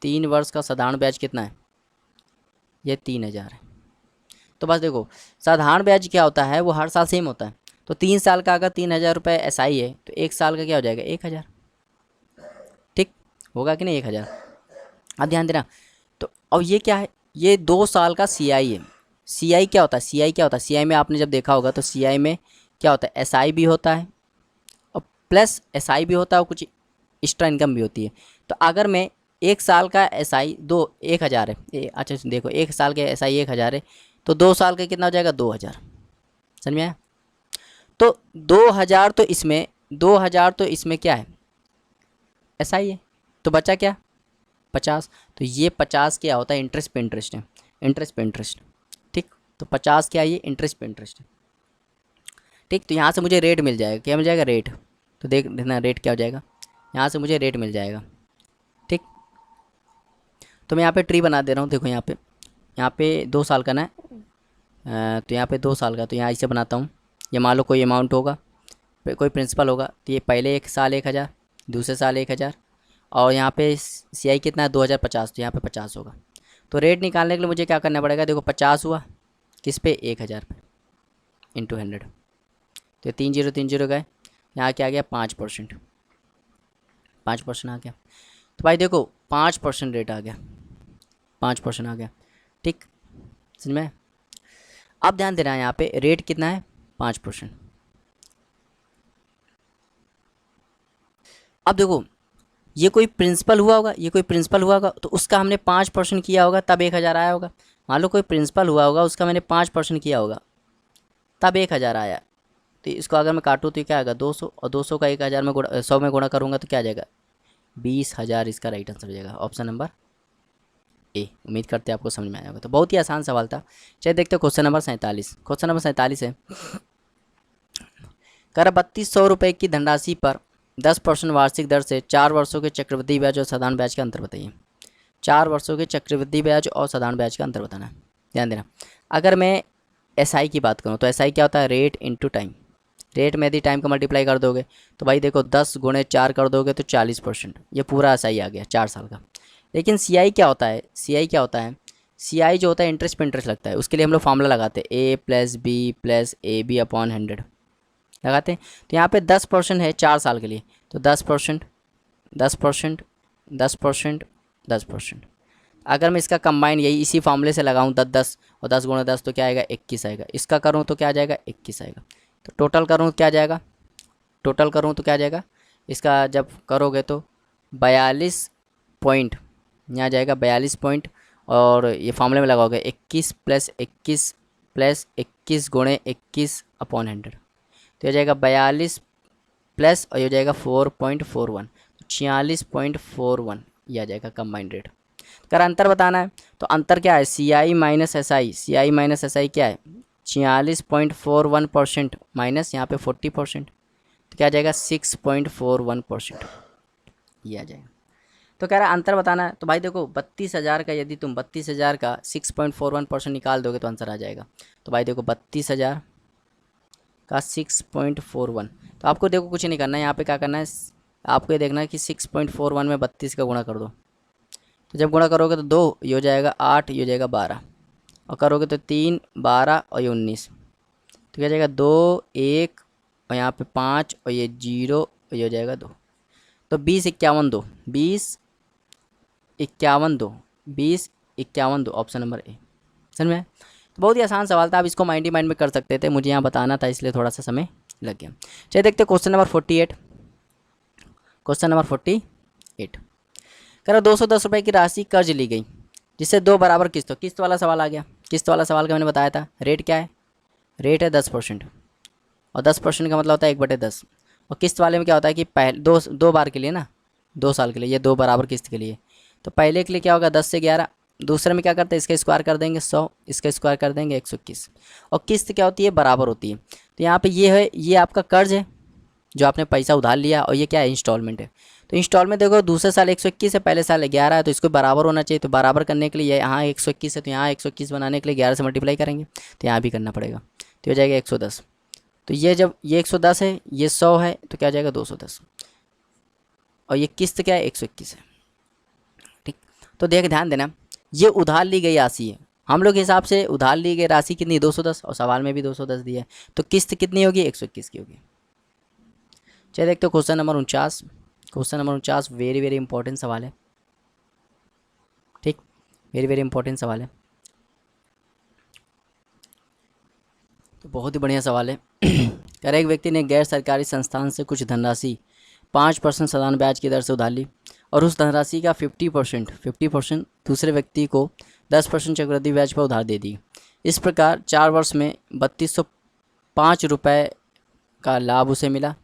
3 वर्ष का साधारण ब्याज कितना है? ये 3000 है। तो बस देखो साधारण ब्याज क्या होता है, वो हर साल सेम होता है। तो 3 साल का अगर 3000 रुपये SI है, तो 1 साल का क्या हो जाएगा? 1000। ठीक होगा कि नहीं? 1000। अब ध्यान देना। तो अब ये क्या है? ये 2 साल का CI है। CI क्या होता है? CI क्या होता है? CI में आपने जब देखा होगा तो CI में क्या होता है? SI भी होता है और प्लस SI भी होता है और कुछ एक्स्ट्रा इनकम भी होती है। तो अगर मैं 1 साल का SI 1000 है, अच्छा देखो 1 साल के SI 1000 है, तो 2 साल का कितना हो जाएगा? 2000। समझ में आया? तो 2000 तो इसमें 2000 तो इसमें क्या है? SI है। तो बचा क्या? 50। तो ये 50 क्या होता है? इंटरेस्ट पे इंटरेस्ट है, इंटरेस्ट पे इंटरेस्ट। ठीक, तो 50 क्या है? ये इंटरेस्ट पे इंटरेस्ट है। ठीक, तो यहाँ से मुझे रेट मिल जाएगा। क्या मिल जाएगा? रेट। तो देख देखना रेट क्या हो जाएगा, यहाँ से मुझे रेट मिल जाएगा। ठीक, तो मैं यहाँ पे ट्री बना दे रहा हूँ। देखो यहाँ पे 2 साल का ना है, तो यहाँ पे 2 साल का, तो यहाँ इसे बनाता हूँ। ये मान लो कोई अमाउंट होगा, कोई प्रिंसिपल होगा, तो ये पहले 1 साल 1000, दूसरे साल 1000, और यहाँ पे CI कितना है? 2050, तो यहाँ पे 50 होगा। तो रेट निकालने के लिए मुझे क्या करना पड़ेगा? देखो 50 हुआ किस पे? 1000 पे, इंटू 100। तो 3 0 3 0 गए, यहाँ क्या आ गया? 5%, 5% आ गया। तो भाई देखो 5% रेट आ गया, 5% आ गया। ठीक, समझ में? अब ध्यान देना है यहाँ पे रेट कितना है? 5%। अब देखो ये कोई प्रिंसिपल हुआ होगा, ये कोई प्रिंसिपल हुआ होगा, तो उसका हमने 5% किया होगा तब 1000 आया होगा। मान लो कोई प्रिंसिपल हुआ होगा, उसका मैंने 5% किया होगा तब 1000 आया। तो इसको अगर मैं काटूँ तो क्या आएगा? 200, और 200 का 1000 में 100 में गुणा करूँगा तो क्या आ जाएगा? 20,000 इसका राइट आंसर हो जाएगा, ऑप्शन नंबर ए। उम्मीद करते हैं आपको समझ में आया होगा। तो बहुत ही आसान सवाल था। चलिए देखते हैं क्वेश्चन नंबर 47। क्वेश्चन नंबर 47 है, कर 3200 रुपये की धनराशि पर 10% वार्षिक दर से 4 वर्षों के चक्रवृद्धि ब्याज और साधारण ब्याज का अंतर बताइए। 4 वर्षों के चक्रवृद्धि ब्याज और साधारण ब्याज का अंतर बताना है। ध्यान देना, अगर मैं SI की बात करूँ तो SI क्या होता है? Rate into time. रेट में यदि टाइम को मल्टीप्लाई कर दोगे तो भाई देखो 10 गुणे 4 कर दोगे तो 40%, ये पूरा SI आ गया 4 साल का। लेकिन CI क्या होता है? CI क्या होता है? CI जो होता है इंटरेस्ट पे इंटरेस्ट लगता है। उसके लिए हम लोग फॉर्मूला लगाते हैं A+B+AB/100 लगाते हैं। तो यहाँ पे 10% है 4 साल के लिए, तो 10%, 10%, 10%, 10%। अगर मैं इसका कंबाइन यही इसी फॉर्मूले से लगाऊँ 10 10 और 10 गुणा 10 तो क्या आएगा? 21 आएगा। इसका करूँ तो क्या आ जाएगा? 21 आएगा। तो टोटल करूँ क्या आ जाएगा? टोटल करूँ तो क्या आ जाएगा? इसका जब करोगे तो 42 पॉइंट, यहाँ जाएगा 42 पॉइंट, और ये फॉर्मूले में लगाओगे 21 + 21 + 21 गुणे 21/100, तो ये जाएगा 42 प्लस और ये हो जाएगा 4.41, तो 46.41 ये आ जाएगा कंबाइंड रेट। अगर अंतर बताना है तो अंतर क्या है? CI minus SI, CI minus SI क्या है? 46.41% माइनस यहाँ पे 40%, तो क्या आ जाएगा? 6.41% ये आ जाएगा। तो कह रहा है अंतर बताना है, तो भाई देखो 32,000 का यदि तुम 32,000 का 6.41% निकाल दोगे तो आंसर आ जाएगा। तो भाई देखो 32,000 का 6.41, तो आपको देखो कुछ नहीं करना है, यहाँ पे क्या करना है? आपको ये देखना है कि 6.41 में 32 का गुणा कर दो। तो जब गुणा करोगे तो 2 ये हो जाएगा 8, ये हो जाएगा 12, और करोगे तो 3 12 और ये 19, तो क्या जाएगा? 2 1 और यहाँ पे 5 और ये 0 और ये हो जाएगा 2, तो 20 51 2, 20 51 2, 20 51 2, ऑप्शन नंबर ए। समझ में? तो बहुत ही आसान सवाल था, आप इसको माइंड में कर सकते थे, मुझे यहाँ बताना था इसलिए थोड़ा सा समय लग गया। चलिए देखते हैं क्वेश्चन नंबर 48। क्वेश्चन नंबर 48 कह रहा 210 रुपये की राशि कर्ज ली गई जिससे 2 बराबर किस्त वाला सवाल आ गया। किस्त वाला सवाल का मैंने बताया था। रेट क्या है? रेट है 10%। और 10% का मतलब होता है 1/10। और किस्त वाले में क्या होता है कि पहले दो बार के लिए ना, 2 साल के लिए, ये 2 बराबर किस्त के लिए। तो पहले के लिए क्या होगा 10 से 11, दूसरे में क्या करते हैं इसका स्क्वायर कर देंगे 100, इसका स्क्वायर कर देंगे 121। और किस्त क्या होती है बराबर होती है। तो यहाँ पे ये है, ये आपका कर्ज है जो आपने पैसा उधार लिया, और ये क्या है इंस्टॉलमेंट है। तो इंस्टॉलमेंट देखो दूसरे साल 121 है, पहले साल 11 है, तो इसको बराबर होना चाहिए। तो बराबर करने के लिए यहाँ 121 है, तो यहाँ 121 बनाने के लिए 11 से मल्टीप्लाई करेंगे, तो यहाँ भी करना पड़ेगा, तो हो जाएगा 110। तो ये जब ये 110 है, ये 100 है, तो क्या हो जाएगा 210, और ये किस्त क्या है 121 है। ठीक, तो देख ध्यान देना, ये उधार ली गई राशि है, हम लोग के हिसाब से उधार ली गई राशि कितनी 210, और सवाल में भी 210 दिया है, तो किस्त कितनी होगी 121 की होगी। चलिए देखते हो question number 49। Question number 49 very very important सवाल है। ठीक, वेरी वेरी इंपॉर्टेंट सवाल है, तो बहुत ही बढ़िया सवाल है। कह रहे एक व्यक्ति ने गैर सरकारी संस्थान से कुछ धनराशि 5% साधारण ब्याज की दर से उधार ली, और उस धनराशि का 50% दूसरे व्यक्ति को 10% चक्रवृद्धि ब्याज पर उधार दे दी। इस प्रकार 4 वर्ष में 3205 रुपये का लाभ उसे मिला।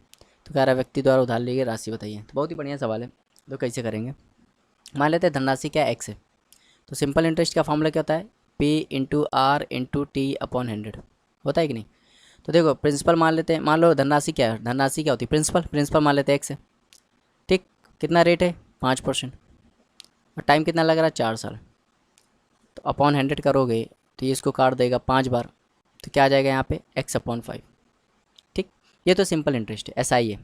तो कह रहा व्यक्ति द्वारा उधार ली गई राशि बताइए। तो बहुत ही बढ़िया सवाल है, तो कैसे करेंगे। मान लेते हैं धनराशि क्या एक्स है, तो सिंपल इंटरेस्ट का फॉर्मूला क्या होता है P into R into T upon 100, होता है कि नहीं। तो देखो प्रिंसिपल मान लेते हैं, मान लो धनराशि क्या है, धनराशि क्या होती है प्रिंसिपल मान लेते हैं एक्स है। ठीक, कितना रेट है 5%, और टाइम कितना लग रहा है 4 साल। तो अपॉन 100 करोगे तो ये इसको काट देगा 5 बार, तो क्या आ जाएगा यहाँ पे x/5। ठीक, ये तो सिंपल इंटरेस्ट है, SI है।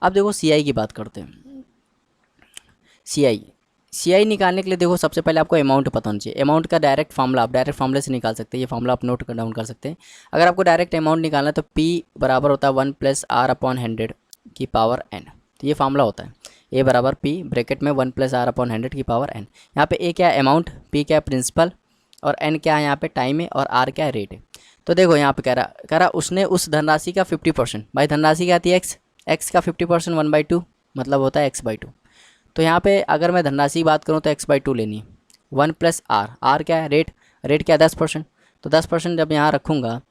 अब देखो CI की बात करते हैं। CI निकालने के लिए देखो सबसे पहले आपको अमाउंट पता होना चाहिए। अमाउंट का डायरेक्ट फार्मूला आप डायरेक्ट फार्मूले से निकाल सकते हैं, ये फार्मूला आप नोट डाउन कर सकते हैं। अगर आपको डायरेक्ट अमाउंट निकालना है तो P बराबर होता है 1 + R/100 की पावर n, तो ये फार्मूला होता है A बराबर P ब्रैकेट में 1 + R/100 की पावर n। यहाँ पे A क्या है अमाउंट, P क्या है प्रिंसिपल, और n क्या है यहाँ पे टाइम है, और R क्या है रेट है। तो देखो यहाँ पे कह रहा उसने उस धनराशि का 50%, भाई धनराशि क्या आती है x का 50% 1/2 मतलब होता है x/2। तो यहाँ पे अगर मैं धनराशि की बात करूँ तो x/2 लेनी है। 1 + R क्या है रेट क्या है 10%। तो 10% जब यहाँ रखूँगा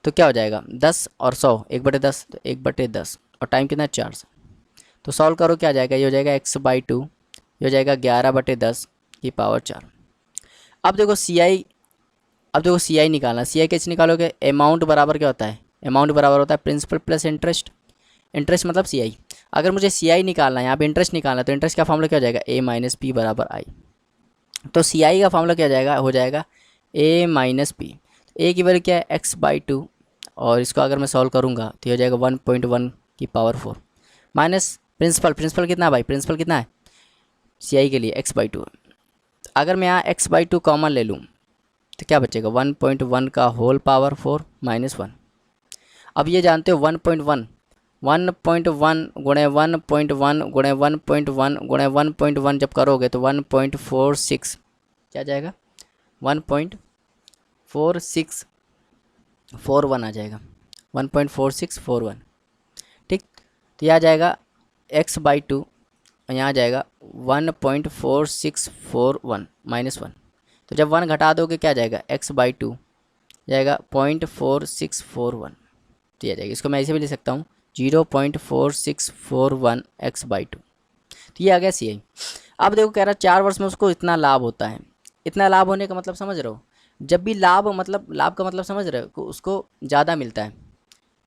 तो क्या हो जाएगा 10 और 100 1/10, तो 1/10, और टाइम कितना 4 से। तो सॉल्व करो क्या आ जाएगा, ये हो जाएगा x/2, ये हो जाएगा 11/10 की पावर 4। अब देखो CI निकालना। CI कैसे निकालोगे, अमाउंट बराबर क्या होता है, अमाउंट बराबर होता है प्रिंसिपल प्लस इंटरेस्ट, इंटरेस्ट मतलब CI। अगर मुझे CI निकालना है, यहाँ पे इंटरेस्ट निकालना है, तो इंटरेस्ट का फॉर्मूला क्या हो जाएगा A - P = I। तो CI का फॉर्मूला क्या हो जाएगा A - P। A की वैल्यू क्या है x/2, और इसको अगर मैं सॉल्व करूँगा तो ये हो जाएगा 1.1 की पावर 4 माइनस प्रिंसिपल कितना है भाई, प्रिंसिपल कितना है CI के लिए x/2। अगर मैं यहाँ x/2 कॉमन ले लूँ तो क्या बचेगा 1.1 का होल पावर 4 - 1। अब ये जानते हो 1.1 गुणे 1.1 गुणे 1.1 गुणे 1.1 जब करोगे तो 1.46 क्या जाएगा 1.4641 आ जाएगा 1.4641। ठीक, तो यह आ जाएगा x/2, और यहाँ आ जाएगा 1.4641 -1। तो जब 1 घटा दोगे क्या जाएगा x/2 जाएगा 0.4641, तो यह जाएगा। इसको मैं ऐसे भी ले सकता हूँ 0.4641 x/2। तो ये आ गया CI। अब देखो कह रहा 4 वर्ष में उसको इतना लाभ होता है। इतना लाभ होने का मतलब समझ रहे हो, जब भी लाभ का मतलब समझ रहे हो उसको ज़्यादा मिलता है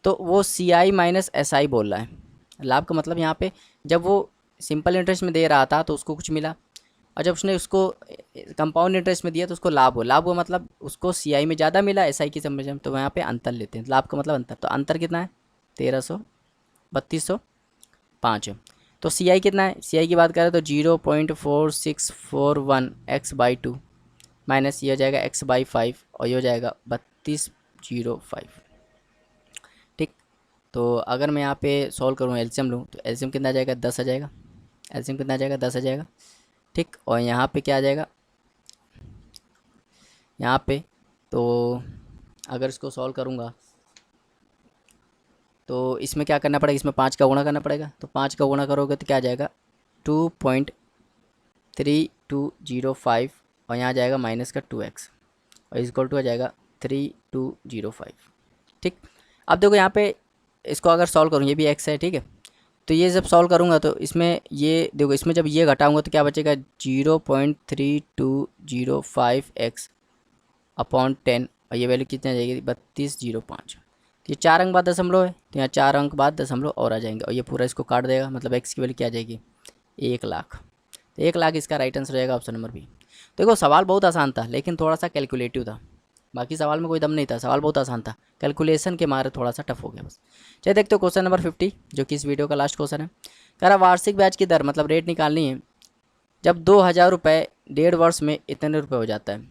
तो वो CI - SI बोल रहा है। लाभ का मतलब यहाँ पे जब वो सिंपल इंटरेस्ट में दे रहा था तो उसको कुछ मिला, और जब उसने उसको कंपाउंड इंटरेस्ट में दिया तो उसको लाभ हुआ मतलब उसको CI में ज़्यादा मिला SI की समझ में। तो यहाँ पे अंतर लेते हैं, लाभ का मतलब अंतर। तो अंतर कितना है 3205 है। तो CI कितना है, CI की बात करें तो 0.4641 x/2 माइनस ये हो जाएगा x/5, और ये हो जाएगा 3205। ठीक, तो अगर मैं यहाँ पे सॉल्व करूँ एलसीएम लूँ तो एलसीएम कितना आ जाएगा 10 आ जाएगा, एलसीएम कितना आ जाएगा 10 आ जाएगा। ठीक, और यहाँ पे क्या आ जाएगा यहाँ पे, तो अगर इसको सॉल्व करूँगा तो इसमें क्या करना पड़ेगा, इसमें 5 का गुणा करना पड़ेगा। तो 5 का गुणा करोगे तो क्या आ जाएगा 2.3205, और यहाँ आ जाएगा माइनस का 2x, और इक्वल टू आ जाएगा 3205। ठीक, अब देखो यहाँ पे इसको अगर सॉल्व करूँ, ये भी एक्स है, ठीक है। तो ये जब सॉल्व करूँगा तो इसमें ये देखो, इसमें जब ये घटाऊँगा तो क्या बचेगा, 0.3205x अपॉन 10, और ये वैल्यू कितनी आ जाएगी, 3205। तो ये 4 अंक बाद दशमलव है, तो यहाँ 4 अंक बाद दशमलव और आ जाएंगे, और ये पूरा इसको काट देगा, मतलब एक्स की वैल्यू क्या आ जाएगी, 1,00,000। तो 1,00,000 इसका राइट आंसर हो जाएगा, ऑप्शन नंबर बी। देखो सवाल बहुत आसान था, लेकिन थोड़ा सा कैलकुलेटिव था, बाकी सवाल में कोई दम नहीं था, सवाल बहुत आसान था, कैलकुलेशन के मारे थोड़ा सा टफ हो गया बस। चलिए देखते हो क्वेश्चन नंबर 50, जो कि इस वीडियो का लास्ट क्वेश्चन है। कह रहा वार्षिक ब्याज की दर, मतलब रेट निकालनी है, जब 2,000 रुपये 1.5 वर्ष में इतने रुपये हो जाता है,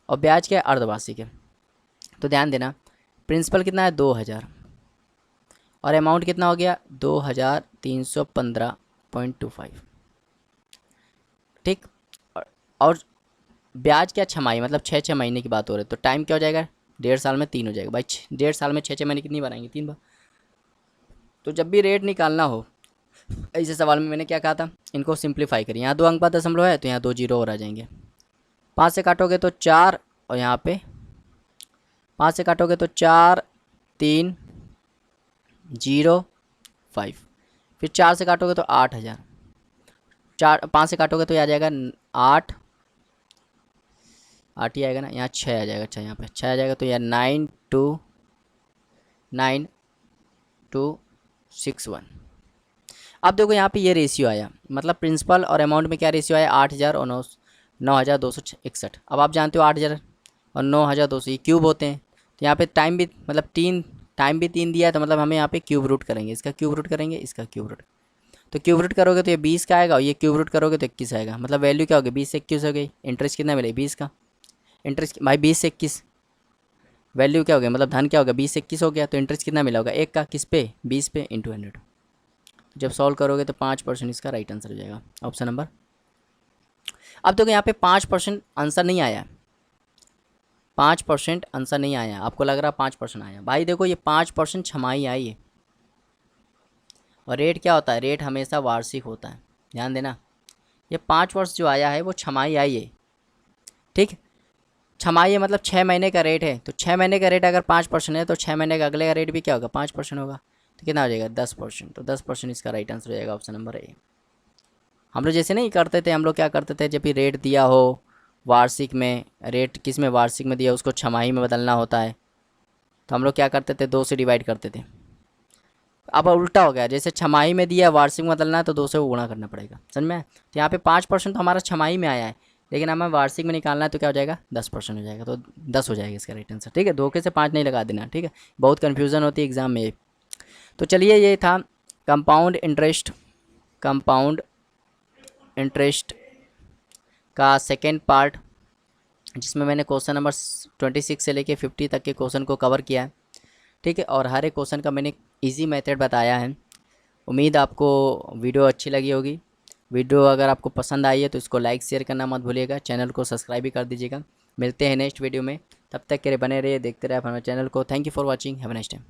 और ब्याज क्या है, अर्धवार्षिक है। तो ध्यान देना, प्रिंसिपल कितना है, 2,000, और अमाउंट कितना हो गया, 2,315.25, ठीक। और ब्याज क्या, छमाही, मतलब 6 महीने की बात हो रही है, तो टाइम क्या हो जाएगा, 1.5 साल में 3 हो जाएगा भाई, 1.5 साल में 6 महीने कितनी बनाएंगे, 3 बार। तो जब भी रेट निकालना हो ऐसे सवाल में, मैंने क्या कहा था, इनको सिंप्लीफाई करिए। यहाँ 2 अंक बाद दशमलव है, तो यहाँ 2 जीरो और आ जाएंगे। 5 से काटोगे तो 4, और यहाँ पे 5 से काटोगे तो 4 3 0 5, फिर 4 से काटोगे तो 8,000, 5 से काटोगे तो आ जाएगा 8 ही आएगा ना, यहाँ 6 आ जाएगा, अच्छा यहाँ पे 6 आ जाएगा, तो यह 9,261। अब देखो यहाँ पे ये रेशियो आया, मतलब प्रिंसिपल और अमाउंट में क्या रेशियो आया, 8,000 और 9,261। अब आप जानते हो 8,000 और 9,200 ये क्यूब होते हैं, तो यहाँ पे टाइम भी, मतलब 3 दिया है, तो मतलब हमें यहाँ पे क्यूब रूट करेंगे, इसका क्यूब रूट करेंगे, इसका क्यूब रूट। तो क्यूब रूट करोगे तो ये 20 का आएगा, और ये क्यूब रूट करोगे तो 21 आएगा, मतलब वैल्यू क्या होगी, 20 से 21 हो गई। इंटरेस्ट कितना मिले, 20 का। इंटरेस्ट भाई 20 से 21, वैल्यू क्या हो गया, मतलब धन क्या हो गया, 20 से 21 हो गया, तो इंटरेस्ट कितना मिला होगा, 1 का, किस पे, 20 पे इंटू 100। जब सॉल्व करोगे तो 5% इसका राइट आंसर हो जाएगा, ऑप्शन नंबर। अब देखो यहाँ पे 5% आंसर नहीं आया, 5% आंसर नहीं आया, आपको लग रहा 5% आया, भाई देखो ये 5% छमाही आई है, और रेट क्या होता है, रेट हमेशा वार्षिक होता है, ध्यान देना। ये 5 वर्ष जो आया है वो छमाही आई है, ठीक। छमाही है मतलब 6 महीने का रेट है, तो 6 महीने का रेट अगर 5% है, तो 6 महीने का अगले का रेट भी क्या होगा, 5% होगा, तो कितना हो जाएगा, 10%। तो 10% इसका राइट आंसर हो जाएगा, ऑप्शन नंबर ए। हम लोग जैसे नहीं करते थे, हम लोग क्या करते थे, जब भी रेट दिया हो वार्षिक में, रेट किस में, वार्षिक में दिया, उसको छमाही में बदलना होता है, तो हम लोग क्या करते थे, 2 से डिवाइड करते थे। अब उल्टा हो गया, जैसे छमाही में दिया वार्षिक में बदलना है, तो 2 से गुणा करना पड़ेगा, समझ में। तो यहाँ पे 5% तो हमारा छमाही में आया है, लेकिन हमें वार्षिक में निकालना है, तो क्या हो जाएगा, 10% हो जाएगा, तो 10 हो जाएगा इसका राइट आंसर, ठीक है। धोखे से 5 नहीं लगा देना, ठीक है, बहुत कन्फ्यूज़न होती है एग्ज़ाम में। तो चलिए ये था कंपाउंड इंटरेस्ट का सेकेंड पार्ट, जिसमें मैंने क्वेश्चन नंबर 26 से लेके 50 तक के क्वेश्चन को कवर किया है, ठीक है। और हर एक क्वेश्चन का मैंने इजी मेथड बताया है। उम्मीद आपको वीडियो अच्छी लगी होगी। वीडियो अगर आपको पसंद आई है तो इसको लाइक शेयर करना मत भूलिएगा, चैनल को सब्सक्राइब भी कर दीजिएगा। मिलते हैं नेक्स्ट वीडियो में, तब तक के लिए बने रहिए, देखते रहे हमारे चैनल को। Thank you for watching, have a nice time.